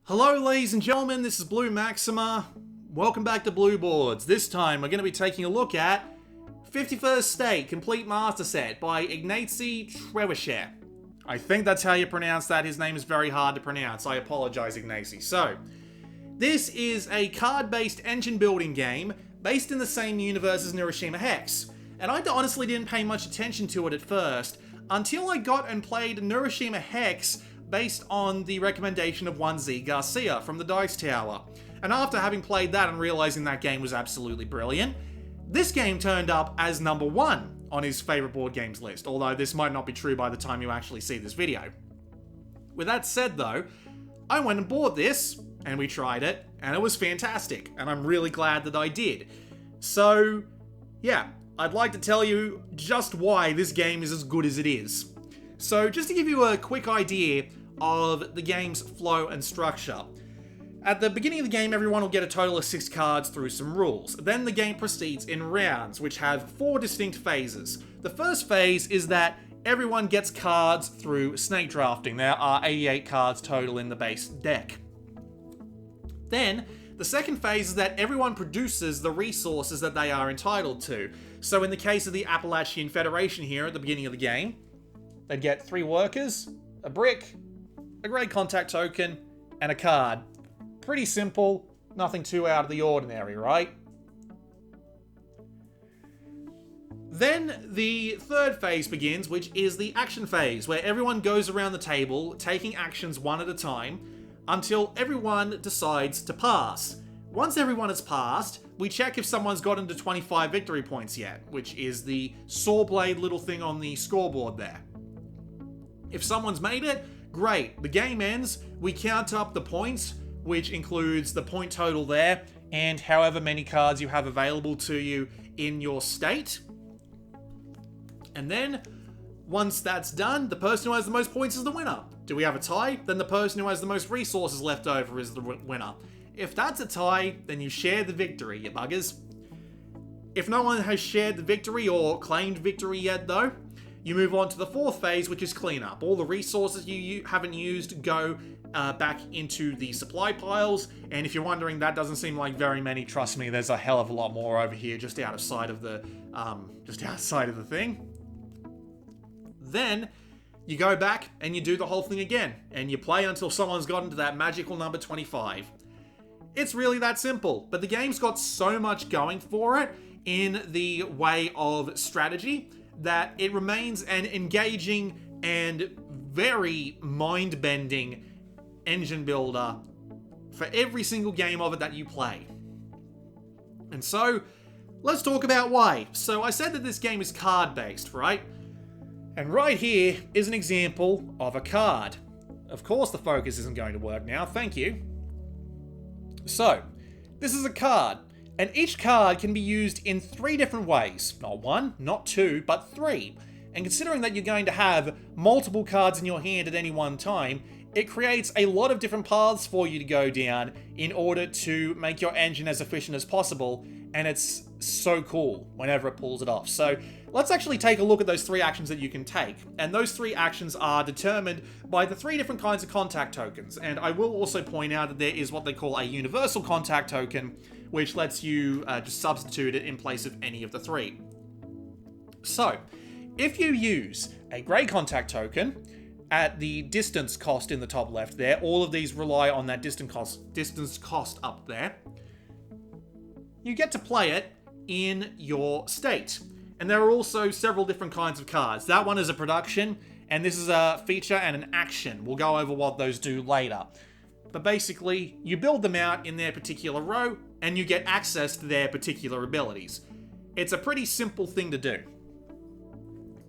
Hello ladies and gentlemen, this is Blue Maxima. Welcome back to Blue Boards. This time we're going to be taking a look at 51st State Complete Master Set by Ignacy Trzewiczek. I think that's how you pronounce that. His name is very hard to pronounce. I apologize, Ignacy. So, this is a card-based engine building game based in the same universe as Neuroshima Hex. And I honestly didn't pay much attention to it at first until I got and played Neuroshima Hex based on the recommendation of one Z Garcia from the Dice Tower. And after having played that and realizing that game was absolutely brilliant, this game turned up as number 1 on his favorite board games list, although this might not be true by the time you actually see this video. With that said though, I went and bought this, and we tried it, and it was fantastic, and I'm really glad that I did. So, yeah, I'd like to tell you just why this game is as good as it is. So, just to give you a quick idea of the game's flow and structure. At the beginning of the game, everyone will get a total of 6 cards through some rules. Then the game proceeds in rounds, which have 4 distinct phases. The first phase is that everyone gets cards through snake drafting. There are 88 cards total in the base deck. Then, the second phase is that everyone produces the resources that they are entitled to. So in the case of the Appalachian Federation here at the beginning of the game, they'd get 3 workers, a brick, a grey contact token, and a card. Pretty simple, nothing too out of the ordinary, right? Then the third phase begins, which is the action phase, where everyone goes around the table, taking actions one at a time, until everyone decides to pass. Once everyone has passed, we check if someone's gotten to 25 victory points yet, which is the saw blade little thing on the scoreboard there. If someone's made it, great. The game ends, we count up the points, which includes the point total there, and however many cards you have available to you in your state. And then, once that's done, the person who has the most points is the winner. Do we have a tie? Then the person who has the most resources left over is the winner. If that's a tie, then you share the victory, you buggers. If no one has shared the victory or claimed victory yet though, you move on to the fourth phase, which is cleanup. All the resources you haven't used go back into the supply piles, and if you're wondering, that doesn't seem like very many. Trust me, there's a hell of a lot more over here, just outside of the thing. Then you go back and you do the whole thing again, and you play until someone's gotten to that magical number 25. It's really that simple, but the game's got so much going for it in the way of strategy that it remains an engaging and very mind-bending engine builder for every single game of it that you play. And so, let's talk about why. So I said that this game is card-based, right? And right here is an example of a card. Of course the focus isn't going to work now, thank you. So, this is a card. And each card can be used in 3 different ways. Not 1, not 2, but 3. And considering that you're going to have multiple cards in your hand at any one time, it creates a lot of different paths for you to go down in order to make your engine as efficient as possible. And it's so cool whenever it pulls it off. So let's actually take a look at those 3 actions that you can take. And those 3 actions are determined by the 3 different kinds of contact tokens. And I will also point out that there is what they call a universal contact token, which lets you just substitute it in place of any of the 3. So, if you use a grey contact token at the distance cost in the top left there, all of these rely on that distance cost up there, you get to play it in your state. And there are also several different kinds of cards. That one is a production, and this is a feature and an action. We'll go over what those do later. But basically, you build them out in their particular row, and you get access to their particular abilities. It's a pretty simple thing to do.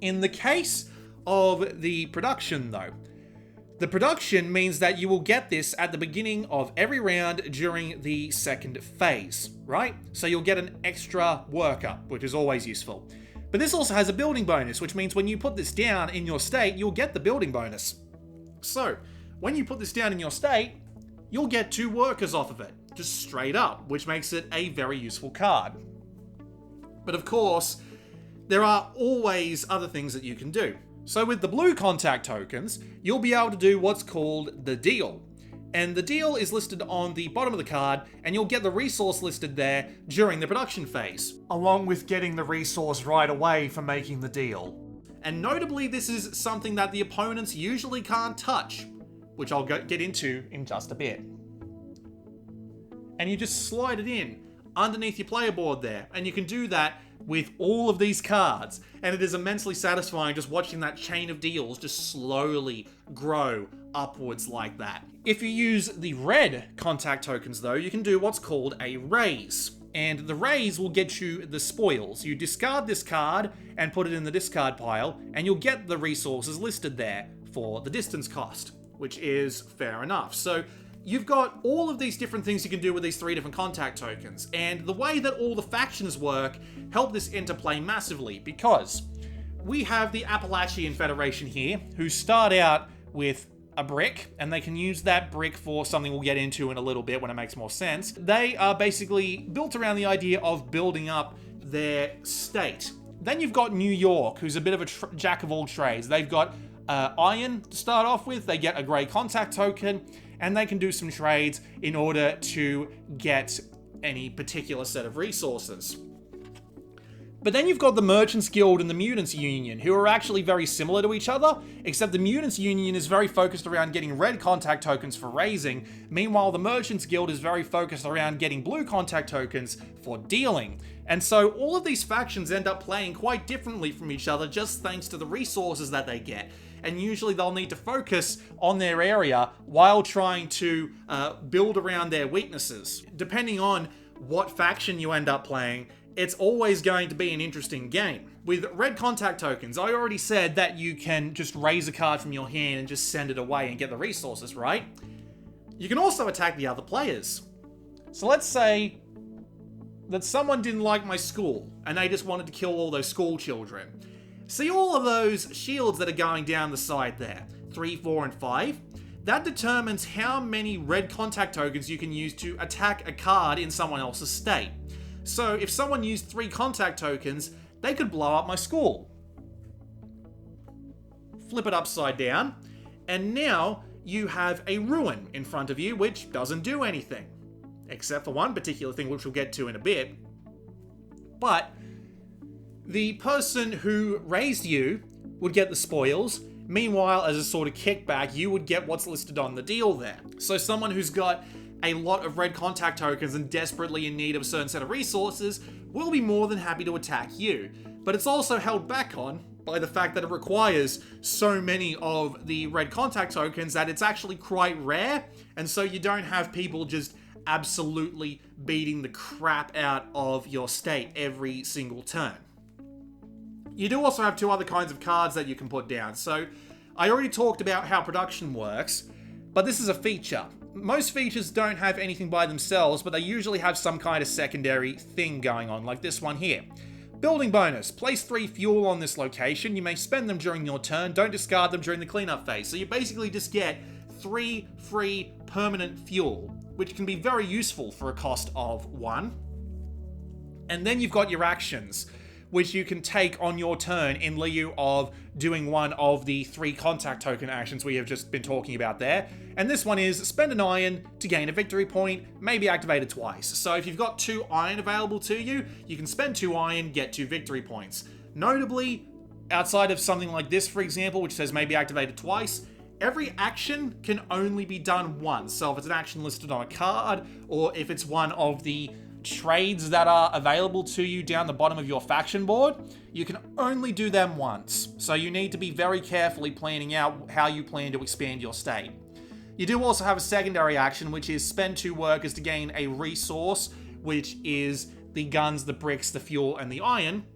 In the case of the production, though, the production means that you will get this at the beginning of every round during the second phase, right? So you'll get an extra worker, which is always useful. But this also has a building bonus, which means when you put this down in your state, you'll get the building bonus. So, when you put this down in your state, you'll get 2 workers off of it, just straight up, which makes it a very useful card. But of course, there are always other things that you can do. So with the blue contact tokens, you'll be able to do what's called the deal. And the deal is listed on the bottom of the card, and you'll get the resource listed there during the production phase, along with getting the resource right away for making the deal. And notably, this is something that the opponents usually can't touch, which I'll get into in just a bit. And you just slide it in underneath your player board there, and you can do that with all of these cards, and it is immensely satisfying just watching that chain of deals just slowly grow upwards like that. If you use the red contact tokens though, you can do what's called a raise. And the raise will get you the spoils. You discard this card and put it in the discard pile, and you'll get the resources listed there for the distance cost, which is fair enough. So you've got all of these different things you can do with these 3 different contact tokens, and the way that all the factions work help this interplay massively, because we have the Appalachian Federation here, who start out with a brick, and they can use that brick for something we'll get into in a little bit when it makes more sense. They are basically built around the idea of building up their state. Then you've got New York, who's a bit of a jack of all trades. They've got iron to start off with, they get a grey contact token, and they can do some trades in order to get any particular set of resources. But then you've got the Merchants Guild and the Mutants Union, who are actually very similar to each other, except the Mutants Union is very focused around getting red contact tokens for raising, meanwhile the Merchants Guild is very focused around getting blue contact tokens for dealing. And so all of these factions end up playing quite differently from each other just thanks to the resources that they get. And usually they'll need to focus on their area while trying to build around their weaknesses. Depending on what faction you end up playing, it's always going to be an interesting game. With red contact tokens, I already said that you can just raise a card from your hand and just send it away and get the resources, right? You can also attack the other players. So let's say that someone didn't like my school and they just wanted to kill all those school children. See all of those shields that are going down the side there, 3, 4, and 5? That determines how many red contact tokens you can use to attack a card in someone else's state. So if someone used 3 contact tokens, they could blow up my school. Flip it upside down, and now you have a ruin in front of you which doesn't do anything. Except for one particular thing which we'll get to in a bit. But the person who raised you would get the spoils. Meanwhile, as a sort of kickback, you would get what's listed on the deal there. So someone who's got a lot of red contact tokens and desperately in need of a certain set of resources will be more than happy to attack you. But it's also held back on by the fact that it requires so many of the red contact tokens that it's actually quite rare, and so you don't have people just absolutely beating the crap out of your state every single turn. You do also have 2 other kinds of cards that you can put down. So I already talked about how production works, but this is a feature. Most features don't have anything by themselves, but they usually have some kind of secondary thing going on, like this one here. Building bonus. Place 3 fuel on this location. You may spend them during your turn. Don't discard them during the cleanup phase. So you basically just get 3 free permanent fuel, which can be very useful for a cost of 1. And then you've got your actions, which you can take on your turn in lieu of doing one of the 3 contact token actions we have just been talking about there. And this one is spend an iron to gain a victory point, maybe activated twice. So if you've got 2 iron available to you, you can spend 2 iron, get 2 victory points. Notably, outside of something like this, for example, which says maybe activated twice, every action can only be done once. So if it's an action listed on a card, or if it's one of the trades that are available to you down the bottom of your faction board, you can only do them once. So you need to be very carefully planning out how you plan to expand your state. You do also have a secondary action, which is spend 2 workers to gain a resource, which is the guns, the bricks, the fuel, and the iron,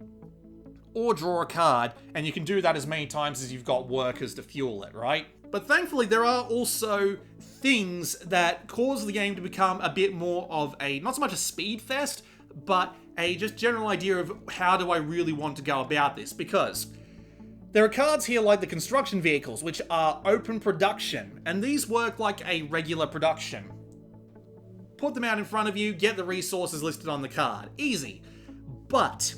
or draw a card, and you can do that as many times as you've got workers to fuel it, right? But thankfully, there are also things that cause the game to become a bit more of a, not so much a speed fest, but a just general idea of how do I really want to go about this, because there are cards here like the construction vehicles, which are open production, and these work like a regular production. Put them out in front of you, get the resources listed on the card. Easy. But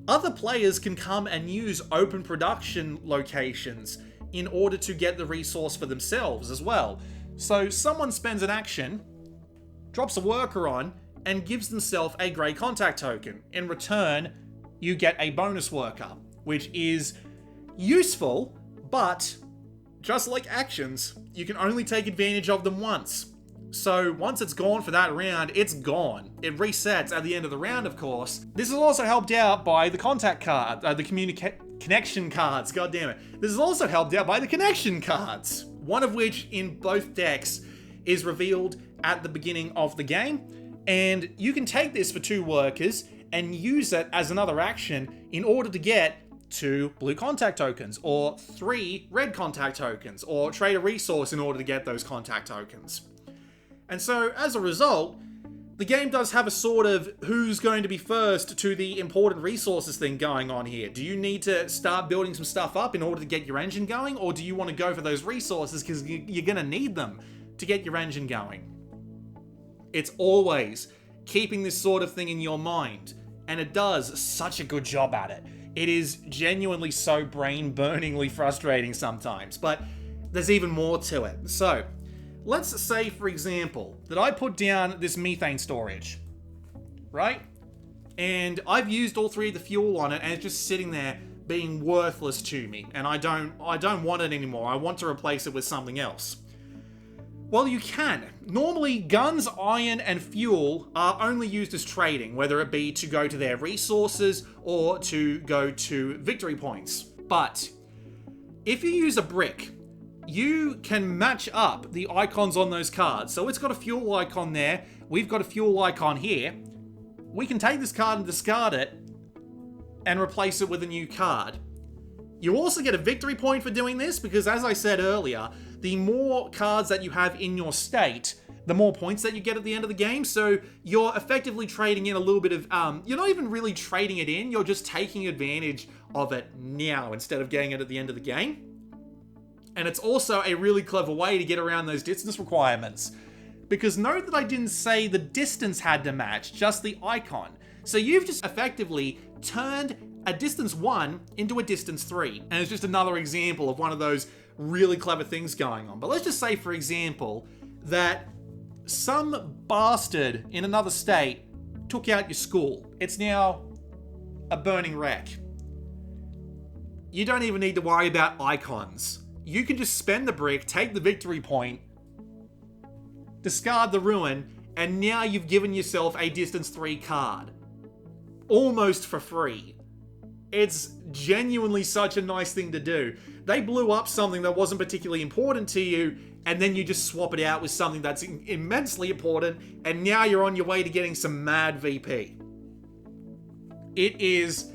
Other players can come and use open production locations in order to get the resource for themselves as well. So someone spends an action, drops a worker on, and gives themselves a grey contact token. In return, you get a bonus worker, which is useful, but just like actions, you can only take advantage of them once. So once it's gone for that round, it's gone. It resets at the end of the round, of course. This is also helped out by the contact card, the connection cards, god damn it. This is also helped out by the connection cards, one of which in both decks is revealed at the beginning of the game. And you can take this for 2 workers and use it as another action in order to get 2 blue contact tokens, or 3 red contact tokens, or trade a resource in order to get those contact tokens. And so, as a result, the game does have a sort of who's going to be first to the important resources thing going on here. Do you need to start building some stuff up in order to get your engine going, or do you want to go for those resources because you're going to need them to get your engine going? It's always keeping this sort of thing in your mind, and it does such a good job at it. It is genuinely so brain-burningly frustrating sometimes, but there's even more to it. So, let's say, for example, that I put down this methane storage, right? And I've used all 3 of the fuel on it, and it's just sitting there being worthless to me, and I don't want it anymore. I want to replace it with something else. Well, you can. Normally, guns, iron, and fuel are only used as trading, whether it be to go to their resources or to go to victory points. But if you use a brick, you can match up the icons on those cards. So it's got a fuel icon there. We've got a fuel icon here. We can take this card and discard it and replace it with a new card. You also get a victory point for doing this because, as I said earlier, the more cards that you have in your state, the more points that you get at the end of the game. So you're effectively trading in a little bit of, you're not even really trading it in, you're just taking advantage of it now instead of getting it at the end of the game. And it's also a really clever way to get around those distance requirements. Because note that I didn't say the distance had to match, just the icon. So you've just effectively turned a distance 1 into a distance 3. And it's just another example of one of those really clever things going on. But let's just say, for example, that some bastard in another state took out your school. It's now a burning wreck. You don't even need to worry about icons. You can just spend the brick, take the victory point, discard the ruin, and now you've given yourself a distance 3 card. Almost for free. It's genuinely such a nice thing to do. They blew up something that wasn't particularly important to you, and then you just swap it out with something that's immensely important, and now you're on your way to getting some mad VP. It is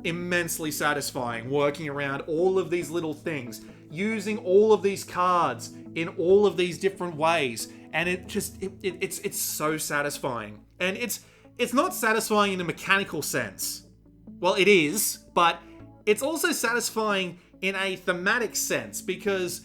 immensely satisfying working around all of these little things, using all of these cards in all of these different ways, and it's so satisfying. And it's not satisfying in a mechanical sense. Well, it is, but it's also satisfying in a thematic sense, because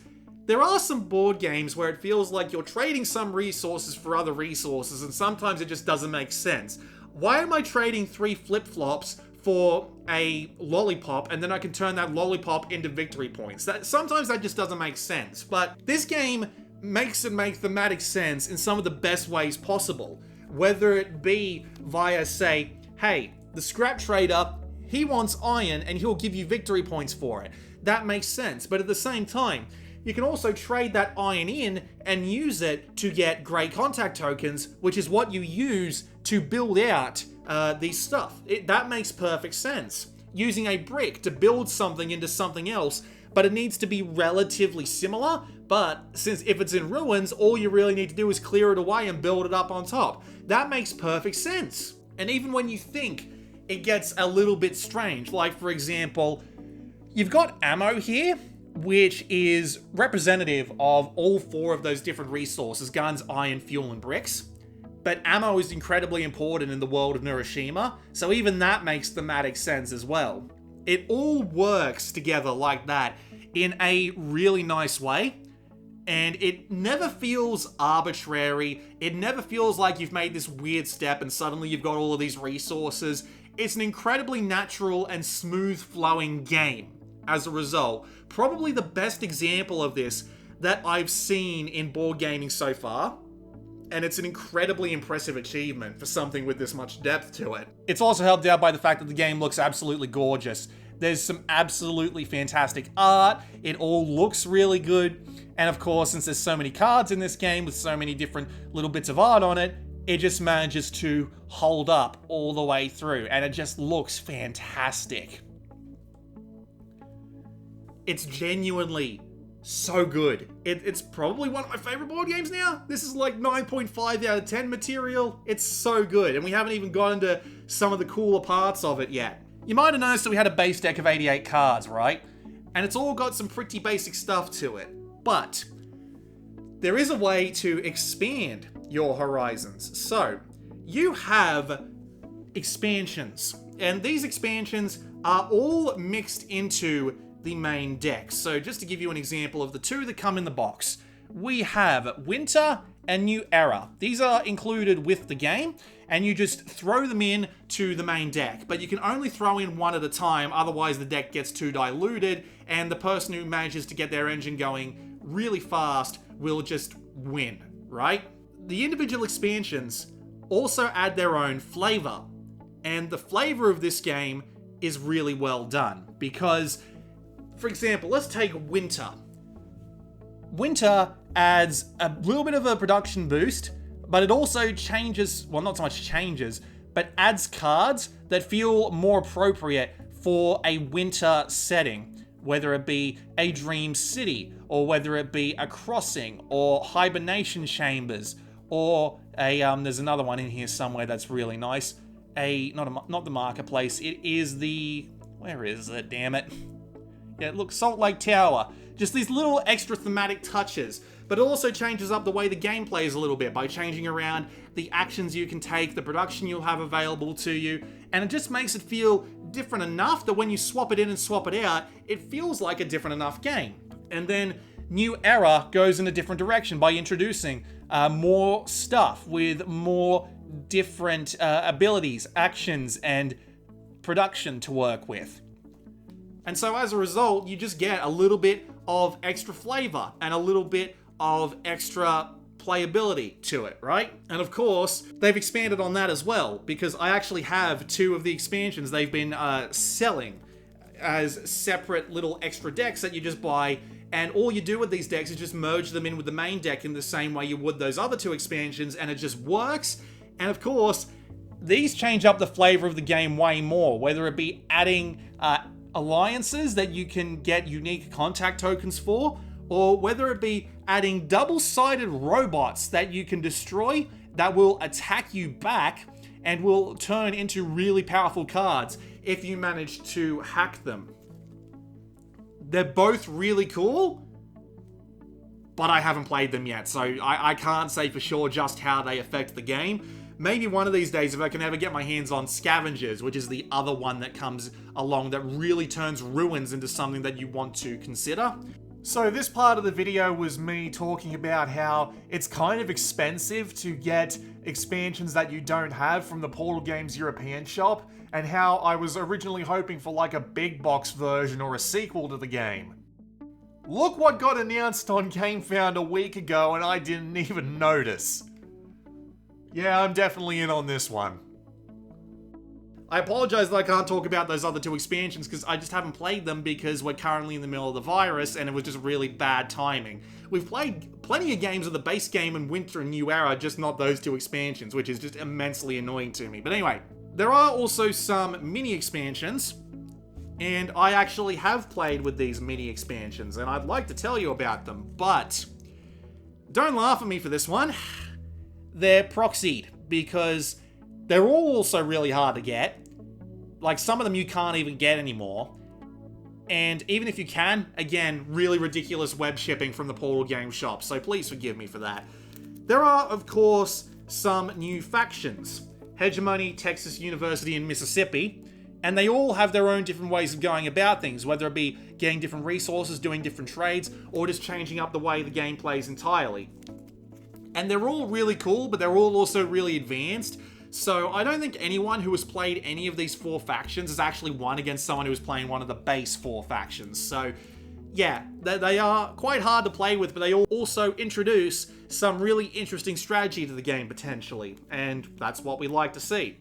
there are some board games where it feels like you're trading some resources for other resources, and sometimes it just doesn't make sense. Why am I trading 3 flip-flops for a lollipop, and then I can turn that lollipop into victory points? Sometimes that just doesn't make sense, but this game makes it make thematic sense in some of the best ways possible. Whether it be via, say, hey, the scrap trader, he wants iron and he'll give you victory points for it. That makes sense, but at the same time, you can also trade that iron in and use it to get grey contact tokens, which is what you use to build out these stuff. That makes perfect sense. Using a brick to build something into something else, but it needs to be relatively similar. But since if it's in ruins, all you really need to do is clear it away and build it up on top. That makes perfect sense. And even when you think it gets a little bit strange, like for example, you've got ammo here, which is representative of all 4 of those different resources: guns, iron, fuel, and bricks. But ammo is incredibly important in the world of Hiroshima, so even that makes thematic sense as well. It all works together like that in a really nice way, and it never feels arbitrary. It never feels like you've made this weird step and suddenly you've got all of these resources. It's an incredibly natural and smooth flowing game as a result. Probably the best example of this that I've seen in board gaming so far. And it's an incredibly impressive achievement for something with this much depth to it. It's also helped out by the fact that the game looks absolutely gorgeous. There's some absolutely fantastic art. It all looks really good. And of course, since there's so many cards in this game with so many different little bits of art on it, it just manages to hold up all the way through. And it just looks fantastic. It's genuinely so good. It's probably one of my favorite board games now. This is like 9.5 out of 10 material. It's so good. And we haven't even gotten to some of the cooler parts of it yet. You might have noticed that we had a base deck of 88 cards, right? And it's all got some pretty basic stuff to it. But there is a way to expand your horizons. So you have expansions. And these expansions are all mixed into the main deck. So just to give you an example of the two that come in the box, we have Winter and New Era. These are included with the game, and you just throw them in to the main deck. But you can only throw in one at a time, otherwise the deck gets too diluted, and the person who manages to get their engine going really fast will just win, right? The individual expansions also add their own flavor, and the flavor of this game is really well done, because for example, let's take Winter. Winter adds a little bit of a production boost, but it also changes, well, not so much changes, but adds cards that feel more appropriate for a winter setting, whether it be a dream city, or whether it be a crossing, or hibernation chambers, or a, there's another one in here somewhere that's really nice. Not the marketplace, it is the, where is it, damn it? Yeah, look, Salt Lake Tower. Just these little extra thematic touches. But it also changes up the way the game plays a little bit by changing around the actions you can take, the production you'll have available to you, and it just makes it feel different enough that when you swap it in and swap it out, it feels like a different enough game. And then New Era goes in a different direction by introducing more stuff with more different abilities, actions, and production to work with. And so as a result, you just get a little bit of extra flavor and a little bit of extra playability to it, right? And of course, they've expanded on that as well, because I actually have two of the expansions they've been selling as separate little extra decks that you just buy, and all you do with these decks is just merge them in with the main deck in the same way you would those other two expansions, and it just works. And of course, these change up the flavor of the game way more, whether it be adding alliances that you can get unique contact tokens for, or whether it be adding double-sided robots that you can destroy that will attack you back and will turn into really powerful cards if you manage to hack them. They're both really cool, but I haven't played them yet, so I can't say for sure just how they affect the game. Maybe one of these days, if I can ever get my hands on Scavengers, which is the other one that comes along that really turns ruins into something that you want to consider. So this part of the video was me talking about how it's kind of expensive to get expansions that you don't have from the Portal Games European shop, and how I was originally hoping for like a big box version or a sequel to the game. Look what got announced on GameFound a week ago and I didn't even notice. Yeah, I'm definitely in on this one. I apologize that I can't talk about those other two expansions because I just haven't played them because we're currently in the middle of the virus and it was just really bad timing. We've played plenty of games of the base game and Winter and New Era, just not those two expansions, which is just immensely annoying to me. But anyway, there are also some mini expansions, and I actually have played with these mini expansions, and I'd like to tell you about them, but don't laugh at me for this one. They're proxied, because they're all also really hard to get. Like, some of them you can't even get anymore. And even if you can, again, really ridiculous web shipping from the Portal Games shop, so please forgive me for that. There are, of course, some new factions. Hegemony, Texas University, and Mississippi. And they all have their own different ways of going about things, whether it be getting different resources, doing different trades, or just changing up the way the game plays entirely. And they're all really cool, but they're all also really advanced. So I don't think anyone who has played any of these 4 factions has actually won against someone who was playing one of the base 4 factions. So yeah, they are quite hard to play with, but they also introduce some really interesting strategy to the game potentially, and that's what we like to see.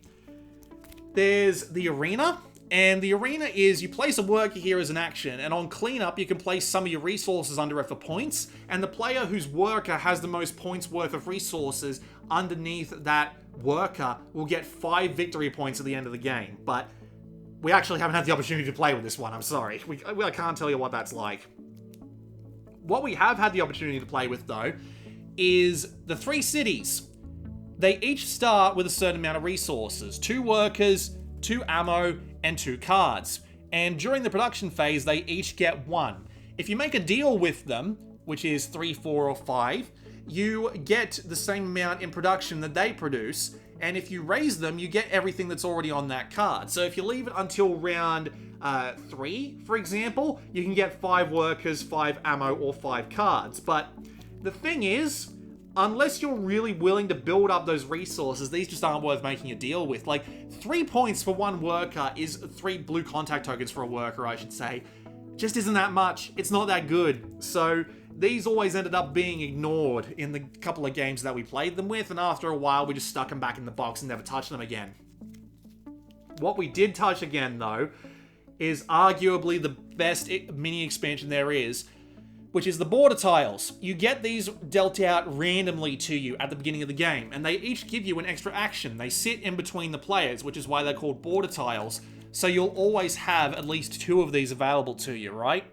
There's the arena, and the arena is you place a worker here as an action, and on cleanup you can place some of your resources under it for points, and the player whose worker has the most points worth of resources underneath that worker will get 5 victory points at the end of the game. But we actually haven't had the opportunity to play with this one, I'm sorry. I can't tell you what that's like. What we have had the opportunity to play with, though, is the 3 cities. They each start with a certain amount of resources. 2 workers, 2 ammo, and 2 cards. And during the production phase, they each get 1. If you make a deal with them, which is 3, 4, or 5, you get the same amount in production that they produce, and if you raise them, you get everything that's already on that card. So if you leave it until round 3, for example, you can get 5 workers, 5 ammo, or 5 cards. But the thing is, unless you're really willing to build up those resources, these just aren't worth making a deal with. Like, 3 points for 1 worker is 3 blue contact tokens for a worker, I should say. Just isn't that much. It's not that good. So these always ended up being ignored in the couple of games that we played them with, and after a while we just stuck them back in the box and never touched them again. What we did touch again, though, is arguably the best mini expansion there is, which is the border tiles. You get these dealt out randomly to you at the beginning of the game, and they each give you an extra action. They sit in between the players, which is why they're called border tiles, so you'll always have at least 2 of these available to you, right?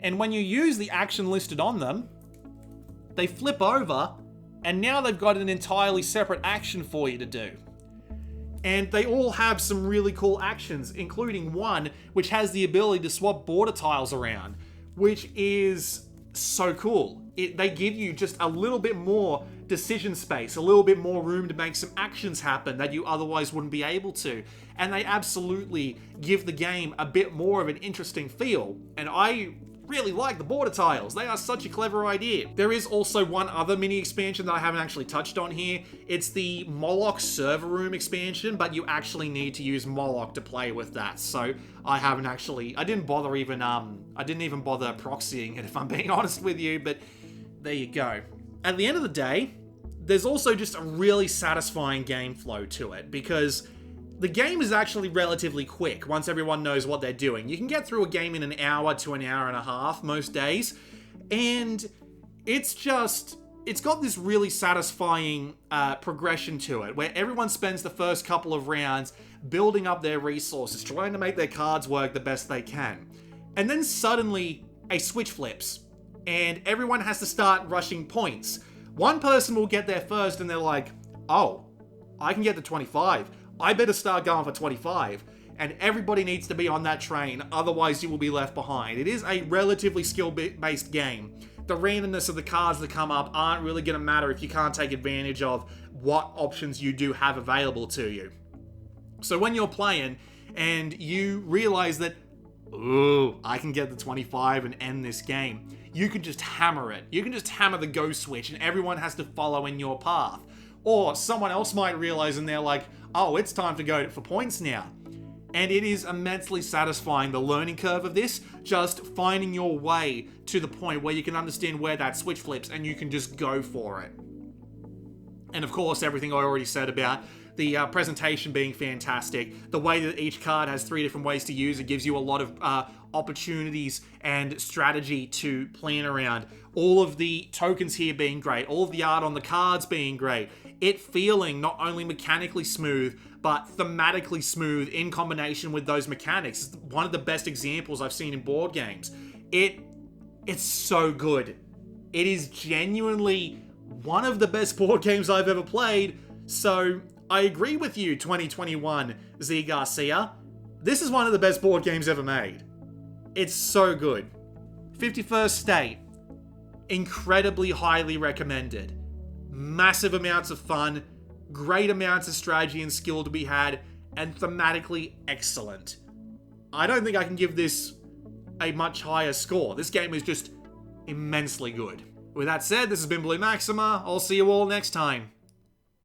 And when you use the action listed on them, they flip over, and now they've got an entirely separate action for you to do. And they all have some really cool actions, including one which has the ability to swap border tiles around, which is so cool. They give you just a little bit more decision space, a little bit more room to make some actions happen that you otherwise wouldn't be able to. And they absolutely give the game a bit more of an interesting feel. And I really like the border tiles. They are such a clever idea. There is also one other mini expansion that I haven't actually touched on here. It's the Moloch server room expansion, but you actually need to use Moloch to play with that. So I didn't even bother proxying it, if I'm being honest with you, but there you go. At the end of the day, there's also just a really satisfying game flow to it, because the game is actually relatively quick once everyone knows what they're doing. You can get through a game in an hour to an hour and a half most days, and it's got this really satisfying progression to it, where everyone spends the first couple of rounds building up their resources, trying to make their cards work the best they can. And then suddenly, a switch flips, and everyone has to start rushing points. One person will get there first, and they're like, oh, I can get to 25. I better start going for 25. And everybody needs to be on that train, otherwise you will be left behind. It is a relatively skill-based game. The randomness of the cards that come up aren't really going to matter if you can't take advantage of what options you do have available to you. So when you're playing and you realize that, ooh, I can get the 25 and end this game, you can just hammer it. You can just hammer the go switch and everyone has to follow in your path. Or someone else might realize and they're like, oh, it's time to go for points now. And it is immensely satisfying, the learning curve of this, just finding your way to the point where you can understand where that switch flips and you can just go for it. And of course, everything I already said about the presentation being fantastic, the way that each card has 3 different ways to use it gives you a lot of opportunities and strategy to plan around. All of the tokens here being great, all of the art on the cards being great, it feeling not only mechanically smooth, but thematically smooth in combination with those mechanics. It's one of the best examples I've seen in board games. It's so good. It is genuinely one of the best board games I've ever played, so I agree with you, 2021 Z Garcia. This is one of the best board games ever made. It's so good. 51st State. Incredibly highly recommended. Massive amounts of fun, great amounts of strategy and skill to be had, and thematically excellent. I don't think I can give this a much higher score. This game is just immensely good. With that said, this has been Blue Maxima. I'll see you all next time.